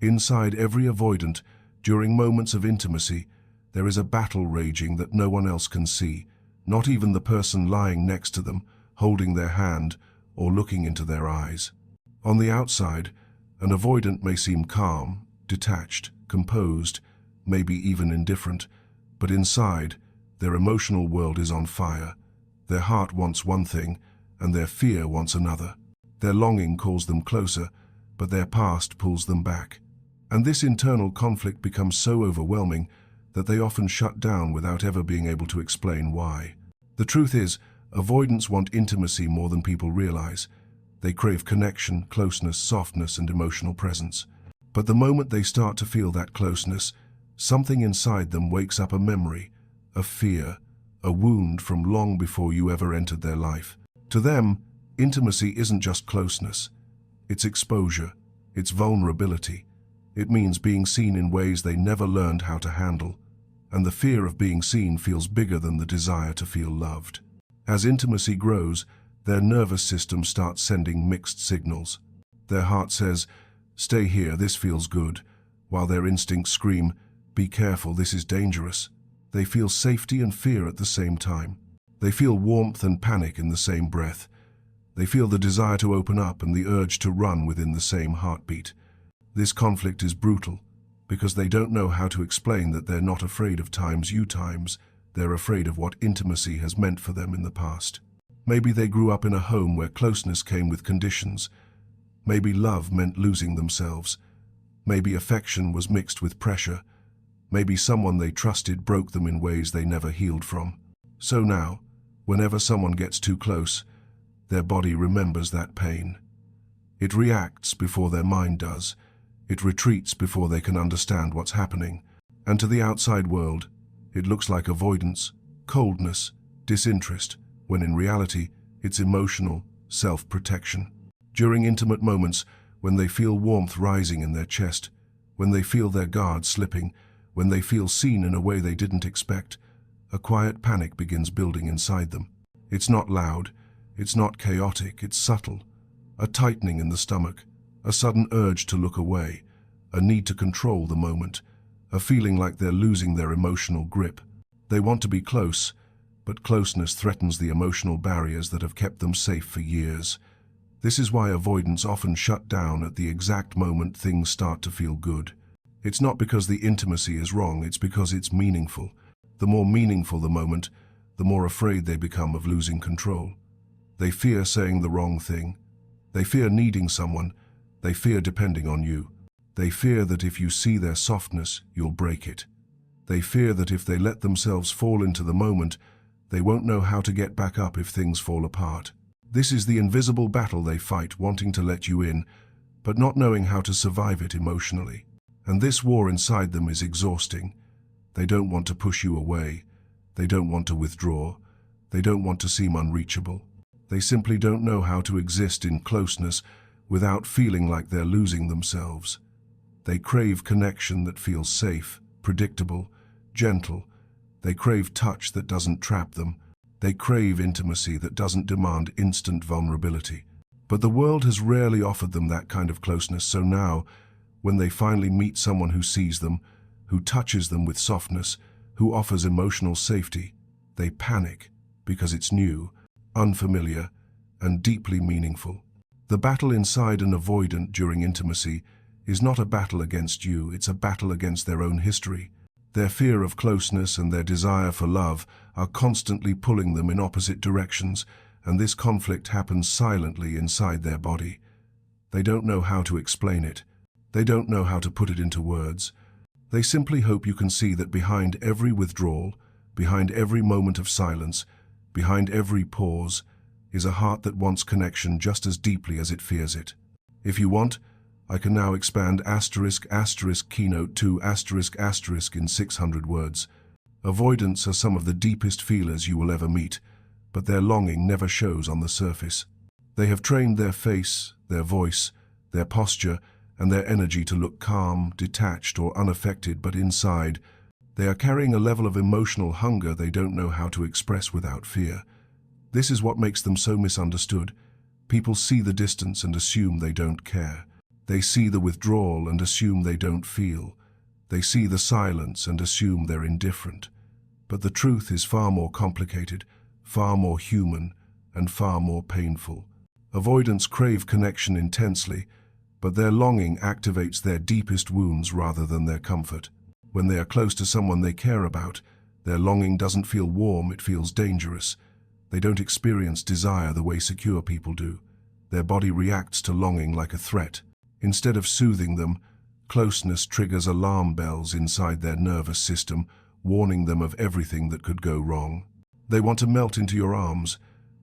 Inside every avoidant, during moments of intimacy, there is a battle raging that no one else can see, not even the person lying next to them, holding their hand, or looking into their eyes. On the outside, an avoidant may seem calm, detached, composed, maybe even indifferent, but inside, their emotional world is on fire. Their heart wants one thing, and their fear wants another. Their longing calls them closer, but their past pulls them back. And this internal conflict becomes so overwhelming that they often shut down without ever being able to explain why. The truth is, avoidants want intimacy more than people realize. They crave connection, closeness, softness, and emotional presence. But the moment they start to feel that closeness, something inside them wakes up a memory, a fear, a wound from long before you ever entered their life. To them, intimacy isn't just closeness. It's exposure, it's vulnerability. It means being seen in ways they never learned how to handle. And the fear of being seen feels bigger than the desire to feel loved. As intimacy grows, their nervous system starts sending mixed signals. Their heart says, "Stay here, this feels good," while their instincts scream, "Be careful, this is dangerous." They feel safety and fear at the same time. They feel warmth and panic in the same breath. They feel the desire to open up and the urge to run within the same heartbeat. This conflict is brutal, because they don't know how to explain that they're not afraid of times. They're afraid of what intimacy has meant for them in the past. Maybe they grew up in a home where closeness came with conditions. Maybe love meant losing themselves. Maybe affection was mixed with pressure. Maybe someone they trusted broke them in ways they never healed from. So now, whenever someone gets too close, their body remembers that pain. It reacts before their mind does. It retreats before they can understand what's happening. And to the outside world, it looks like avoidance, coldness, disinterest, when in reality, it's emotional self-protection. During intimate moments, when they feel warmth rising in their chest, when they feel their guard slipping, when they feel seen in a way they didn't expect, a quiet panic begins building inside them. It's not loud, it's not chaotic, it's subtle. A tightening in the stomach, a sudden urge to look away, a need to control the moment, a feeling like they're losing their emotional grip. They want to be close, but closeness threatens the emotional barriers that have kept them safe for years. This is why avoidants often shut down at the exact moment things start to feel good. It's not because the intimacy is wrong, it's because it's meaningful. The more meaningful the moment, the more afraid they become of losing control. They fear saying the wrong thing. They fear needing someone. They fear depending on you. They fear that if you see their softness, you'll break it. They fear that if they let themselves fall into the moment, they won't know how to get back up if things fall apart. This is the invisible battle they fight, wanting to let you in, but not knowing how to survive it emotionally. And this war inside them is exhausting. They don't want to push you away. They don't want to withdraw. They don't want to seem unreachable. They simply don't know how to exist in closeness without feeling like they're losing themselves. They crave connection that feels safe, predictable, gentle. They crave touch that doesn't trap them. They crave intimacy that doesn't demand instant vulnerability. But the world has rarely offered them that kind of closeness, so now, when they finally meet someone who sees them, who touches them with softness, who offers emotional safety, they panic because it's new, unfamiliar, and deeply meaningful. The battle inside an avoidant during intimacy is not a battle against you, it's a battle against their own history. Their fear of closeness and their desire for love are constantly pulling them in opposite directions, and this conflict happens silently inside their body. They don't know how to explain it. They don't know how to put it into words. They simply hope you can see that behind every withdrawal, behind every moment of silence, behind every pause, is a heart that wants connection just as deeply as it fears it. If you want, I can now expand keynote to in 600 words. Avoidants are some of the deepest feelers you will ever meet, but their longing never shows on the surface. They have trained their face, their voice, their posture, and their energy to look calm, detached, or unaffected, but inside, they are carrying a level of emotional hunger they don't know how to express without fear. This is what makes them so misunderstood. People see the distance and assume they don't care. They see the withdrawal and assume they don't feel. They see the silence and assume they're indifferent. But the truth is far more complicated, far more human, and far more painful. Avoidants crave connection intensely, but their longing activates their deepest wounds rather than their comfort. When they are close to someone they care about, their longing doesn't feel warm, it feels dangerous. They don't experience desire the way secure people do. Their body reacts to longing like a threat. Instead of soothing them, closeness triggers alarm bells inside their nervous system, warning them of everything that could go wrong. They want to melt into your arms,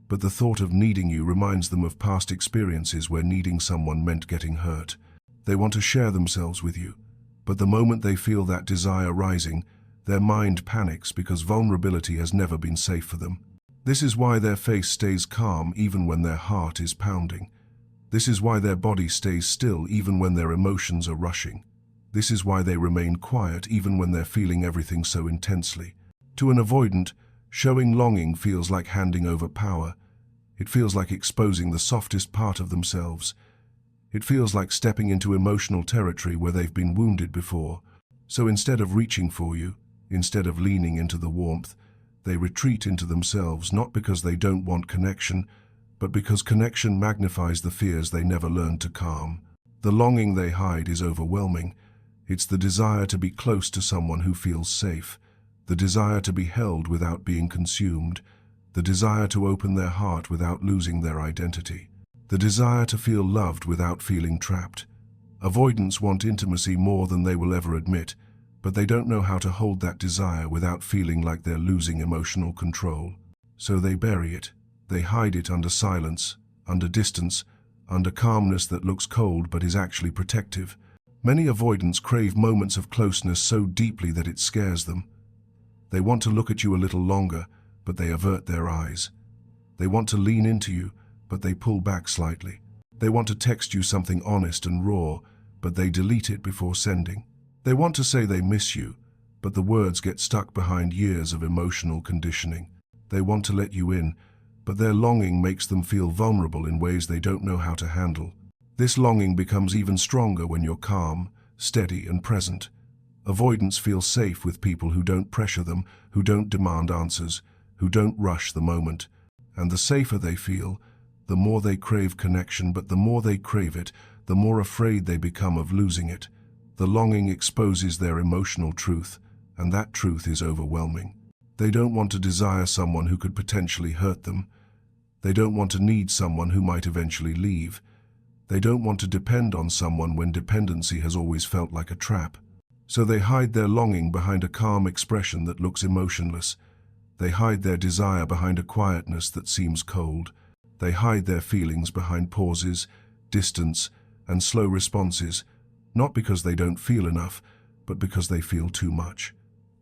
but the thought of needing you reminds them of past experiences where needing someone meant getting hurt. They want to share themselves with you, but the moment they feel that desire rising, their mind panics because vulnerability has never been safe for them. This is why their face stays calm even when their heart is pounding. This is why their body stays still even when their emotions are rushing. This is why they remain quiet even when they're feeling everything so intensely. To an avoidant, showing longing feels like handing over power. It feels like exposing the softest part of themselves. It feels like stepping into emotional territory where they've been wounded before. So instead of reaching for you, instead of leaning into the warmth, they retreat into themselves, not because they don't want connection, but because connection magnifies the fears they never learned to calm. The longing they hide is overwhelming. It's the desire to be close to someone who feels safe, the desire to be held without being consumed, the desire to open their heart without losing their identity, the desire to feel loved without feeling trapped. Avoidants want intimacy more than they will ever admit, but they don't know how to hold that desire without feeling like they're losing emotional control. So they bury it. They hide it under silence, under distance, under calmness that looks cold but is actually protective. Many avoidants crave moments of closeness so deeply that it scares them. They want to look at you a little longer, but they avert their eyes. They want to lean into you, but they pull back slightly. They want to text you something honest and raw, but they delete it before sending. They want to say they miss you, but the words get stuck behind years of emotional conditioning. They want to let you in, but their longing makes them feel vulnerable in ways they don't know how to handle. This longing becomes even stronger when you're calm, steady, and present. Avoidants feel safe with people who don't pressure them, who don't demand answers, who don't rush the moment. And the safer they feel, the more they crave connection, but the more they crave it, the more afraid they become of losing it. The longing exposes their emotional truth, and that truth is overwhelming. They don't want to desire someone who could potentially hurt them. They don't want to need someone who might eventually leave. They don't want to depend on someone when dependency has always felt like a trap. So they hide their longing behind a calm expression that looks emotionless. They hide their desire behind a quietness that seems cold. They hide their feelings behind pauses, distance, and slow responses, not because they don't feel enough, but because they feel too much.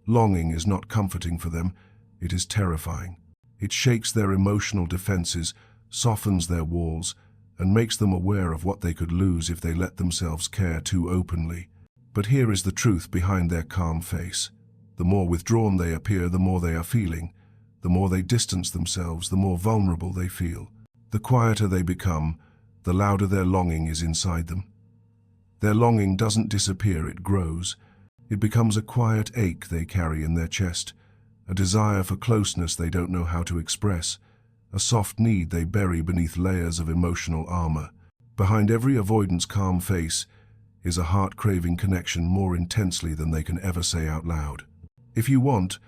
Longing is not comforting for them, it is terrifying. It shakes their emotional defenses, softens their walls, and makes them aware of what they could lose if they let themselves care too openly. But here is the truth behind their calm face. The more withdrawn they appear, the more they are feeling. The more they distance themselves, the more vulnerable they feel. The quieter they become, the louder their longing is inside them. Their longing doesn't disappear, it grows. It becomes a quiet ache they carry in their chest, a desire for closeness they don't know how to express, a soft need they bury beneath layers of emotional armor. Behind every avoidant's calm face is a heart craving connection more intensely than they can ever say out loud. If you want,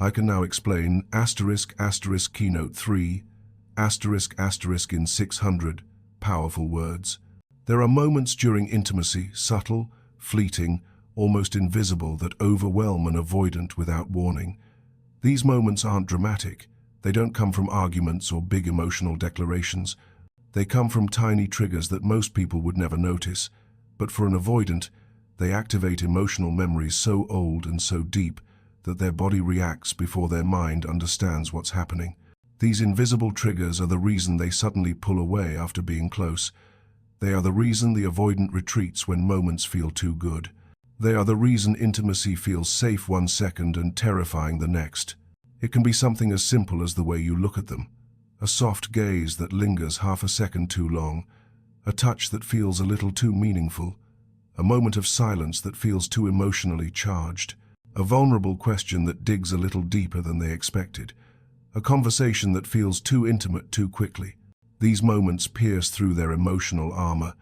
I can now explain *** keynote 3, *** in 600 powerful words. There are moments during intimacy, subtle, fleeting, almost invisible, that overwhelm an avoidant without warning. These moments aren't dramatic. They don't come from arguments or big emotional declarations. They come from tiny triggers that most people would never notice. But for an avoidant, they activate emotional memories so old and so deep that their body reacts before their mind understands what's happening. These invisible triggers are the reason they suddenly pull away after being close. They are the reason the avoidant retreats when moments feel too good. They are the reason intimacy feels safe one second and terrifying the next. It can be something as simple as the way you look at them. A soft gaze that lingers half a second too long. a touch that feels a little too meaningful, a moment of silence that feels too emotionally charged, a vulnerable question that digs a little deeper than they expected, a conversation that feels too intimate too quickly. These moments pierce through their emotional armor,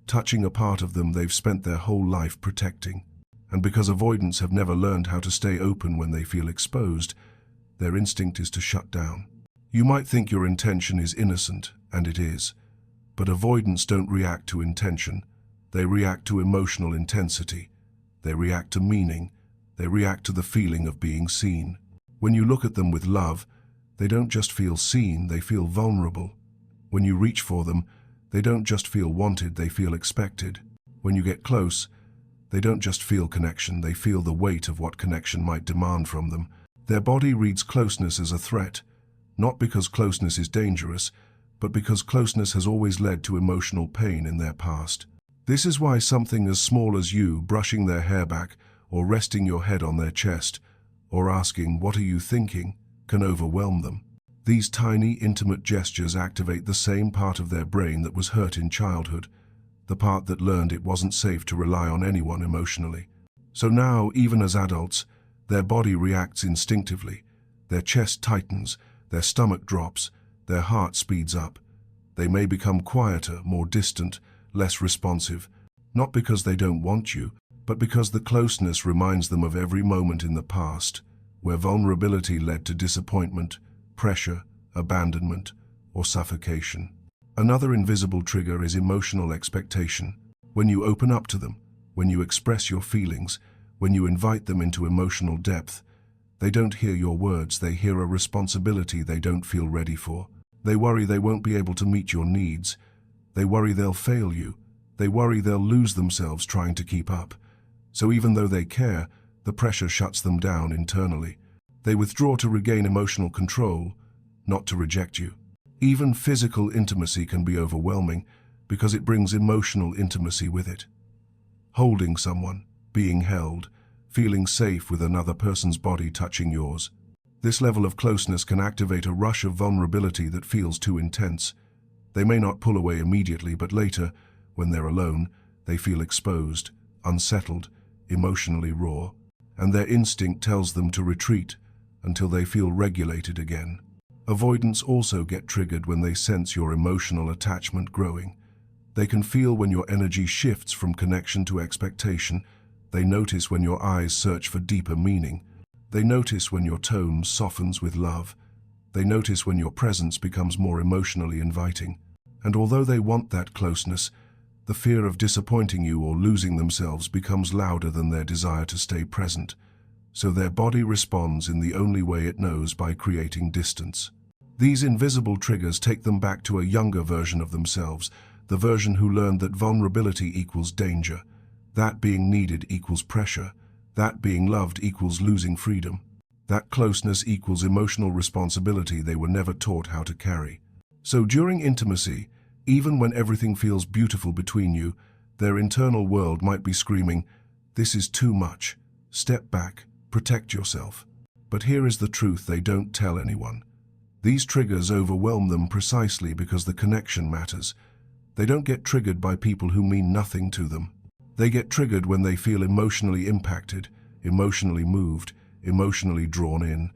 touching a part of them they've spent their whole life protecting. And because avoidants have never learned how to stay open when they feel exposed, their instinct is to shut down. You might think your intention is innocent, and it is. But avoidants don't react to intention. They react to emotional intensity. They react to meaning. They react to the feeling of being seen. When you look at them with love, they don't just feel seen, they feel vulnerable. When you reach for them, they don't just feel wanted, they feel expected. When you get close, they don't just feel connection, they feel the weight of what connection might demand from them. Their body reads closeness as a threat, not because closeness is dangerous, but because closeness has always led to emotional pain in their past. This is why something as small as you brushing their hair back, or resting your head on their chest, or asking, "What are you thinking?" can overwhelm them. These tiny, intimate gestures activate the same part of their brain that was hurt in childhood, the part that learned it wasn't safe to rely on anyone emotionally. So now, even as adults, their body reacts instinctively. Their chest tightens, their stomach drops, their heart speeds up. They may become quieter, more distant, less responsive, not because they don't want you, but because the closeness reminds them of every moment in the past where vulnerability led to disappointment, pressure, abandonment, or suffocation. Another invisible trigger is emotional expectation. When you open up to them, when you express your feelings, when you invite them into emotional depth, they don't hear your words, they hear a responsibility they don't feel ready for. They worry they won't be able to meet your needs. They worry they'll fail you. They worry they'll lose themselves trying to keep up. So even though they care, the pressure shuts them down internally. They withdraw to regain emotional control, not to reject you. Even physical intimacy can be overwhelming because it brings emotional intimacy with it. Holding someone, being held, feeling safe with another person's body touching yours. This level of closeness can activate a rush of vulnerability that feels too intense. They may not pull away immediately, but later, when they're alone, they feel exposed, unsettled, emotionally raw, and their instinct tells them to retreat until they feel regulated again. Avoidants also get triggered when they sense your emotional attachment growing. They can feel when your energy shifts from connection to expectation. They notice when your eyes search for deeper meaning. They notice when your tone softens with love. They notice when your presence becomes more emotionally inviting. And although they want that closeness, the fear of disappointing you or losing themselves becomes louder than their desire to stay present. So their body responds in the only way it knows, by creating distance. These invisible triggers take them back to a younger version of themselves, the version who learned that vulnerability equals danger, that being needed equals pressure, that being loved equals losing freedom, that closeness equals emotional responsibility they were never taught how to carry. So during intimacy, even when everything feels beautiful between you, their internal world might be screaming, "This is too much. Step back. Protect yourself." But here is the truth they don't tell anyone. These triggers overwhelm them precisely because the connection matters. They don't get triggered by people who mean nothing to them. They get triggered when they feel emotionally impacted, emotionally moved, emotionally drawn in.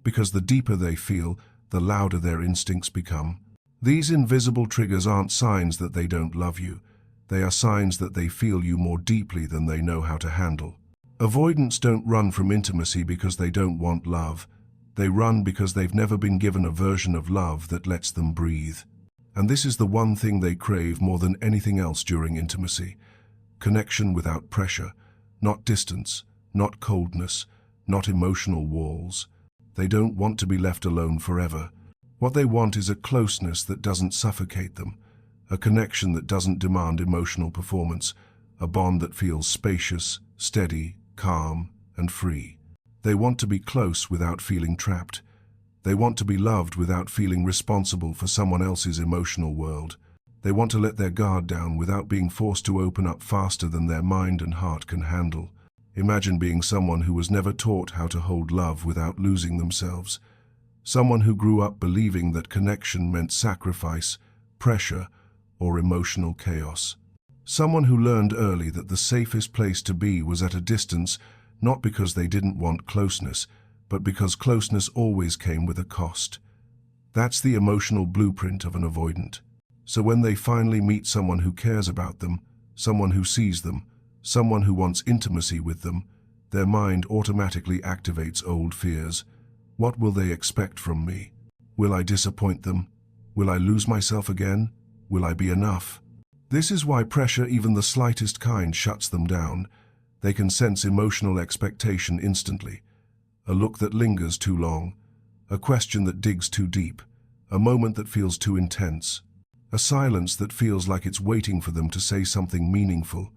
Because the deeper they feel, the louder their instincts become. These invisible triggers aren't signs that they don't love you. They are signs that they feel you more deeply than they know how to handle. Avoidants don't run from intimacy because they don't want love. They run because they've never been given a version of love that lets them breathe. And this is the one thing they crave more than anything else during intimacy. Connection without pressure, not distance, not coldness, not emotional walls. They don't want to be left alone forever. What they want is a closeness that doesn't suffocate them, a connection that doesn't demand emotional performance, a bond that feels spacious, steady, calm, and free. They want to be close without feeling trapped. They want to be loved without feeling responsible for someone else's emotional world. They want to let their guard down without being forced to open up faster than their mind and heart can handle. Imagine being someone who was never taught how to hold love without losing themselves. Someone who grew up believing that connection meant sacrifice, pressure, or emotional chaos. Someone who learned early that the safest place to be was at a distance, not because they didn't want closeness, but because closeness always came with a cost. That's the emotional blueprint of an avoidant. So when they finally meet someone who cares about them, someone who sees them, someone who wants intimacy with them, their mind automatically activates old fears. What will they expect from me? Will I disappoint them? Will I lose myself again? Will I be enough? This is why pressure, even the slightest kind, shuts them down. They can sense emotional expectation instantly. A look that lingers too long, a question that digs too deep, a moment that feels too intense, a silence that feels like it's waiting for them to say something meaningful.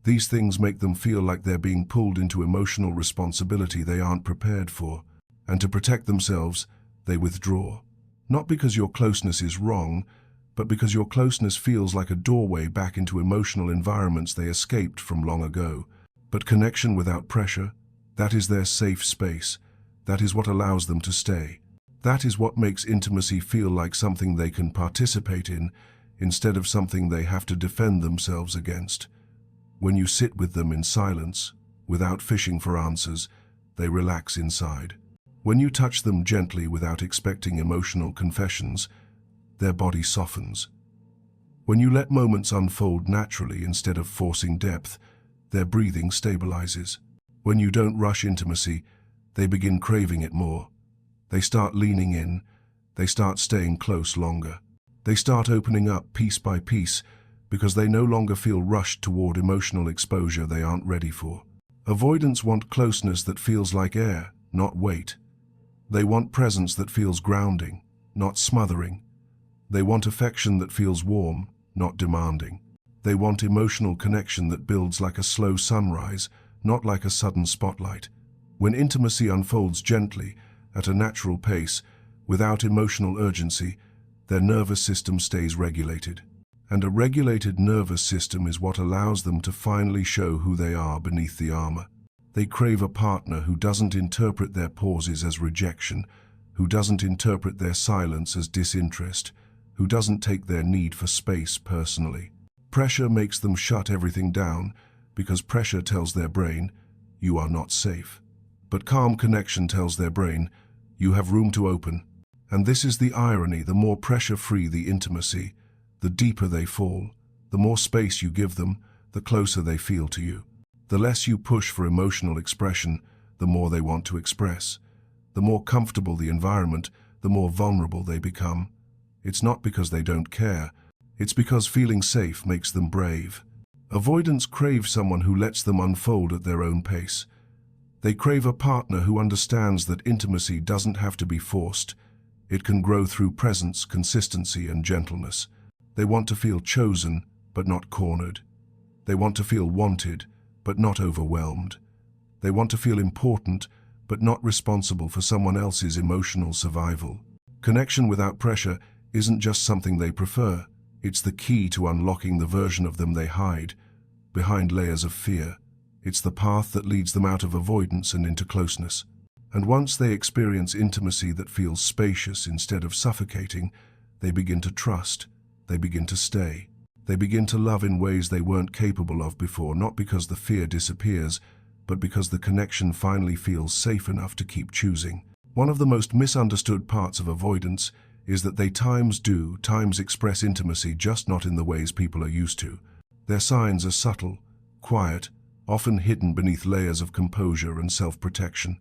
These things make them feel like they're being pulled into emotional responsibility they aren't prepared for, and to protect themselves, they withdraw. Not because your closeness is wrong, but because your closeness feels like a doorway back into emotional environments they escaped from long ago. But connection without pressure, that is their safe space. That is what allows them to stay. That is what makes intimacy feel like something they can participate in, instead of something they have to defend themselves against. When you sit with them in silence, without fishing for answers, they relax inside. When you touch them gently without expecting emotional confessions, their body softens. When you let moments unfold naturally instead of forcing depth, their breathing stabilizes. When you don't rush intimacy, they begin craving it more. They start leaning in. They start staying close longer. They start opening up piece by piece because they no longer feel rushed toward emotional exposure they aren't ready for. Avoidants want closeness that feels like air, not weight. They want presence that feels grounding, not smothering. They want affection that feels warm, not demanding. They want emotional connection that builds like a slow sunrise, not like a sudden spotlight. When intimacy unfolds gently, at a natural pace, without emotional urgency, their nervous system stays regulated. And a regulated nervous system is what allows them to finally show who they are beneath the armor. They crave a partner who doesn't interpret their pauses as rejection, who doesn't interpret their silence as disinterest, who doesn't take their need for space personally. Pressure makes them shut everything down, because pressure tells their brain, you are not safe. But calm connection tells their brain, you have room to open. And this is the irony: the more pressure-free the intimacy, the deeper they fall. The more space you give them, the closer they feel to you. The less you push for emotional expression, the more they want to express. The more comfortable the environment, the more vulnerable they become. It's not because they don't care. It's because feeling safe makes them brave. Avoidants crave someone who lets them unfold at their own pace. They crave a partner who understands that intimacy doesn't have to be forced. It can grow through presence, consistency, and gentleness. They want to feel chosen, but not cornered. They want to feel wanted, but not overwhelmed. They want to feel important, but not responsible for someone else's emotional survival. Connection without pressure isn't just something they prefer. It's the key to unlocking the version of them they hide behind layers of fear. It's the path that leads them out of avoidance and into closeness. And once they experience intimacy that feels spacious instead of suffocating, they begin to trust. They begin to stay. They begin to love in ways they weren't capable of before, not because the fear disappears, but because the connection finally feels safe enough to keep choosing. One of the most misunderstood parts of avoidance is that they times express intimacy, just not in the ways people are used to. Their signs are subtle, quiet, often hidden beneath layers of composure and self-protection.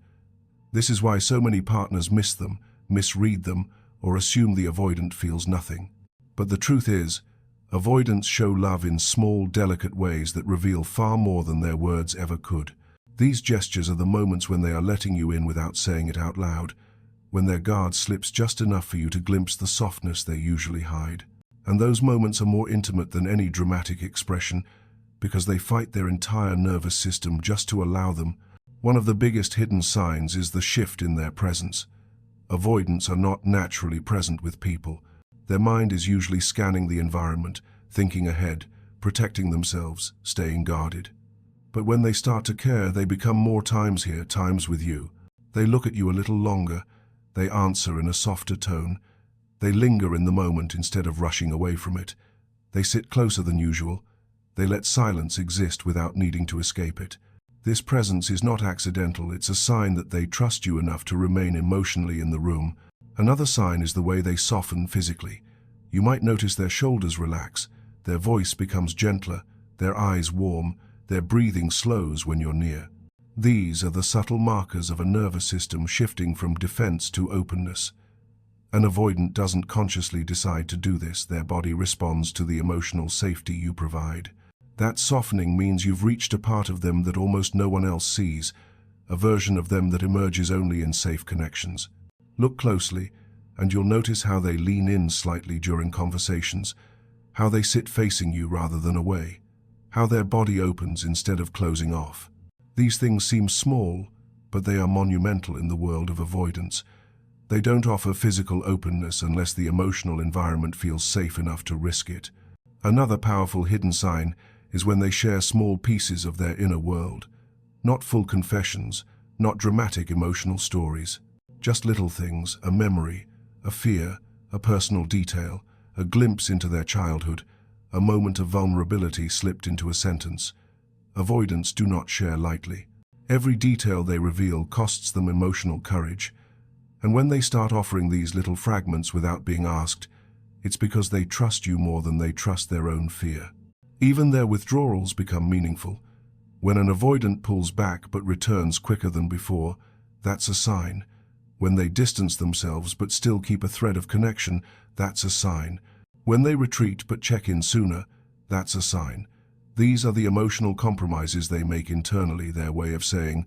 This is why so many partners miss them, misread them, or assume the avoidant feels nothing. But the truth is, avoidants show love in small, delicate ways that reveal far more than their words ever could. These gestures are the moments when they are letting you in without saying it out loud, when their guard slips just enough for you to glimpse the softness they usually hide. And those moments are more intimate than any dramatic expression, because they fight their entire nervous system just to allow them. One of the biggest hidden signs is the shift in their presence. Avoidants are not naturally present with people. Their mind is usually scanning the environment, thinking ahead, protecting themselves, staying guarded. But when they start to care, they become more times here, times with you. They look at you a little longer. They answer in a softer tone. They linger in the moment instead of rushing away from it. They sit closer than usual. They let silence exist without needing to escape it. This presence is not accidental, it's a sign that they trust you enough to remain emotionally in the room. Another sign is the way they soften physically. You might notice their shoulders relax, their voice becomes gentler, their eyes warm, their breathing slows when you're near. These are the subtle markers of a nervous system shifting from defense to openness. An avoidant doesn't consciously decide to do this, their body responds to the emotional safety you provide. That softening means you've reached a part of them that almost no one else sees, a version of them that emerges only in safe connections. Look closely, and you'll notice how they lean in slightly during conversations, how they sit facing you rather than away, how their body opens instead of closing off. These things seem small, but they are monumental in the world of avoidance. They don't offer physical openness unless the emotional environment feels safe enough to risk it. Another powerful hidden sign is when they share small pieces of their inner world. Not full confessions, not dramatic emotional stories. Just little things, a memory, a fear, a personal detail, a glimpse into their childhood, a moment of vulnerability slipped into a sentence. Avoidants do not share lightly. Every detail they reveal costs them emotional courage. And when they start offering these little fragments without being asked, it's because they trust you more than they trust their own fear. Even their withdrawals become meaningful. When an avoidant pulls back but returns quicker than before, that's a sign. When they distance themselves but still keep a thread of connection, that's a sign. When they retreat but check in sooner, that's a sign. These are the emotional compromises they make internally, their way of saying,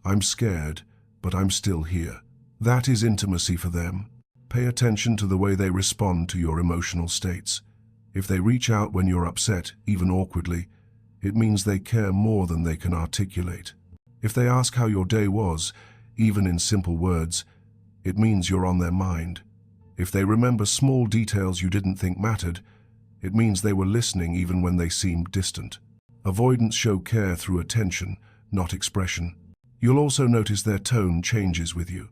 "I'm scared, but I'm still here." That is intimacy for them. Pay attention to the way they respond to your emotional states. If they reach out when you're upset, even awkwardly, it means they care more than they can articulate. If they ask how your day was, even in simple words, it means you're on their mind. If they remember small details you didn't think mattered, it means they were listening even when they seemed distant. Avoidants show care through attention, not expression. You'll also notice their tone changes with you.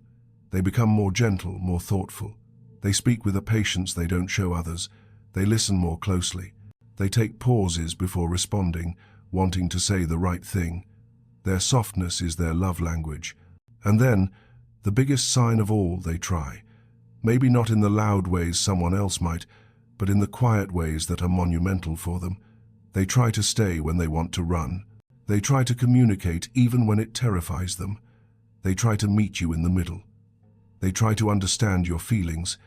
They become more gentle, more thoughtful. They speak with a patience they don't show others. They listen more closely. They take pauses before responding, wanting to say the right thing. Their softness is their love language. And then, the biggest sign of all, they try. Maybe not in the loud ways someone else might, but in the quiet ways that are monumental for them. They try to stay when they want to run. They try to communicate even when it terrifies them. They try to meet you in the middle. They try to understand your feelings.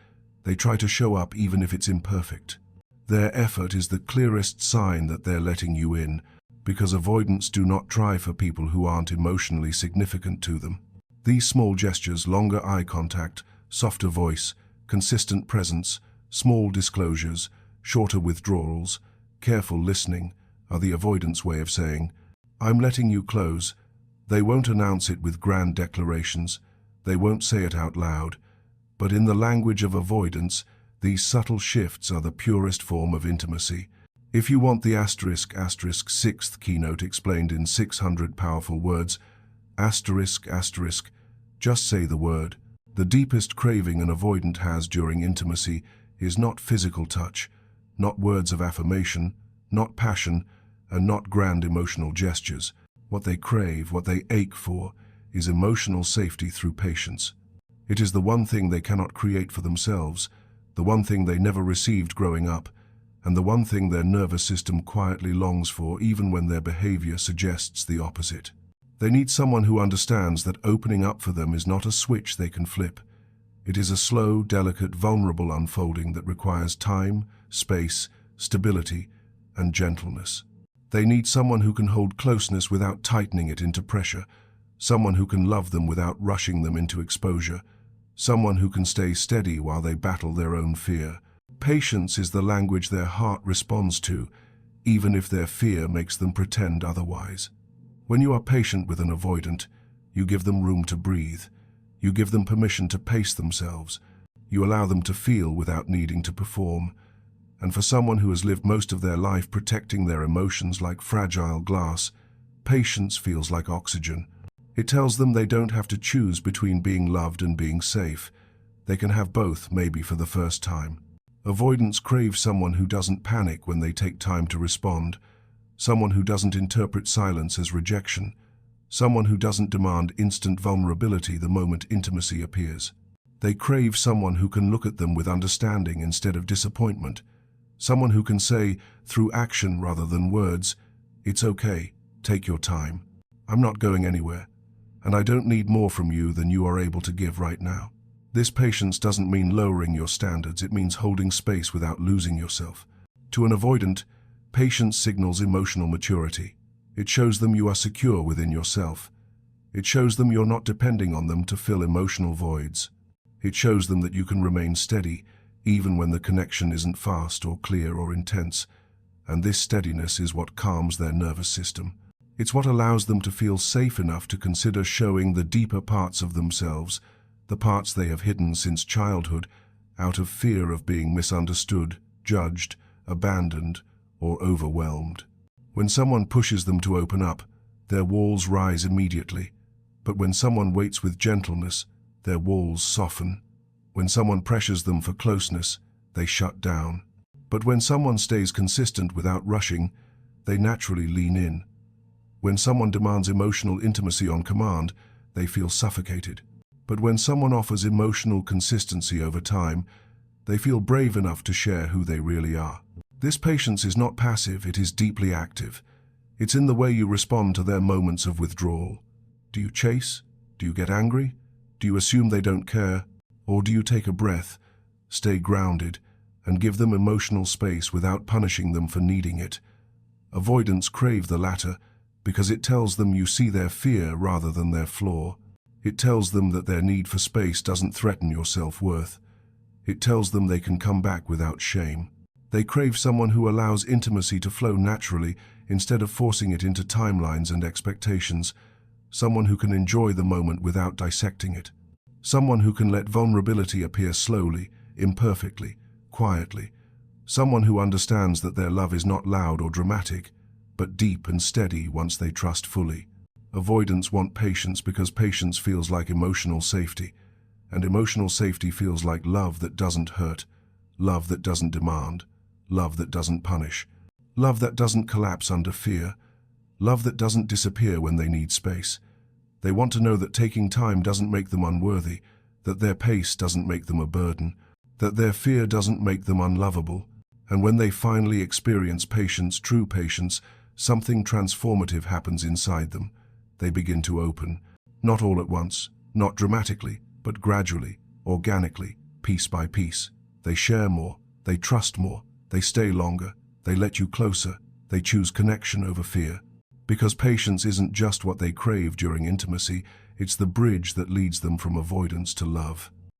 They try to show up even if it's imperfect. Their effort is the clearest sign that they're letting you in, because avoidants do not try for people who aren't emotionally significant to them. These small gestures, longer eye contact, softer voice, consistent presence, small disclosures, shorter withdrawals, careful listening, are the avoidants' way of saying, "I'm letting you close." They won't announce it with grand declarations. They won't say it out loud. But in the language of avoidance, these subtle shifts are the purest form of intimacy. If you want the *** sixth keynote explained in 600 powerful words, ***, just say the word. The deepest craving an avoidant has during intimacy is not physical touch, not words of affirmation, not passion, and not grand emotional gestures. What they crave, what they ache for, is emotional safety through patience. It is the one thing they cannot create for themselves, the one thing they never received growing up, and the one thing their nervous system quietly longs for even when their behavior suggests the opposite. They need someone who understands that opening up for them is not a switch they can flip. It is a slow, delicate, vulnerable unfolding that requires time, space, stability, and gentleness. They need someone who can hold closeness without tightening it into pressure, someone who can love them without rushing them into exposure, someone who can stay steady while they battle their own fear. Patience is the language their heart responds to, even if their fear makes them pretend otherwise. When you are patient with an avoidant, you give them room to breathe. You give them permission to pace themselves. You allow them to feel without needing to perform. And for someone who has lived most of their life protecting their emotions like fragile glass, patience feels like oxygen. It tells them they don't have to choose between being loved and being safe. They can have both, maybe for the first time. Avoidants crave someone who doesn't panic when they take time to respond, someone who doesn't interpret silence as rejection, someone who doesn't demand instant vulnerability the moment intimacy appears. They crave someone who can look at them with understanding instead of disappointment, someone who can say, through action rather than words, "It's okay, take your time. I'm not going anywhere, and I don't need more from you than you are able to give right now." This patience doesn't mean lowering your standards, it means holding space without losing yourself. To an avoidant, patience signals emotional maturity. It shows them you are secure within yourself. It shows them you're not depending on them to fill emotional voids. It shows them that you can remain steady, even when the connection isn't fast or clear or intense. And this steadiness is what calms their nervous system. It's what allows them to feel safe enough to consider showing the deeper parts of themselves, the parts they have hidden since childhood, out of fear of being misunderstood, judged, abandoned, or overwhelmed. When someone pushes them to open up, their walls rise immediately. But when someone waits with gentleness, their walls soften. When someone pressures them for closeness, they shut down. But when someone stays consistent without rushing, they naturally lean in. When someone demands emotional intimacy on command, they feel suffocated. But when someone offers emotional consistency over time, they feel brave enough to share who they really are. This patience is not passive, it is deeply active. It's in the way you respond to their moments of withdrawal. Do you chase? Do you get angry? Do you assume they don't care? Or do you take a breath, stay grounded, and give them emotional space without punishing them for needing it? Avoidants crave the latter because it tells them you see their fear rather than their flaw. It tells them that their need for space doesn't threaten your self-worth. It tells them they can come back without shame. They crave someone who allows intimacy to flow naturally instead of forcing it into timelines and expectations. Someone who can enjoy the moment without dissecting it. Someone who can let vulnerability appear slowly, imperfectly, quietly. Someone who understands that their love is not loud or dramatic, but deep and steady once they trust fully. Avoidants want patience because patience feels like emotional safety, and emotional safety feels like love that doesn't hurt, love that doesn't demand, love that doesn't punish, love that doesn't collapse under fear, love that doesn't disappear when they need space. They want to know that taking time doesn't make them unworthy, that their pace doesn't make them a burden, that their fear doesn't make them unlovable. And when they finally experience patience, true patience, something transformative happens inside them. They begin to open, not all at once, not dramatically, but gradually, organically, piece by piece. They share more, they trust more, they stay longer, they let you closer, they choose connection over fear. Because patience isn't just what they crave during intimacy, it's the bridge that leads them from avoidance to love.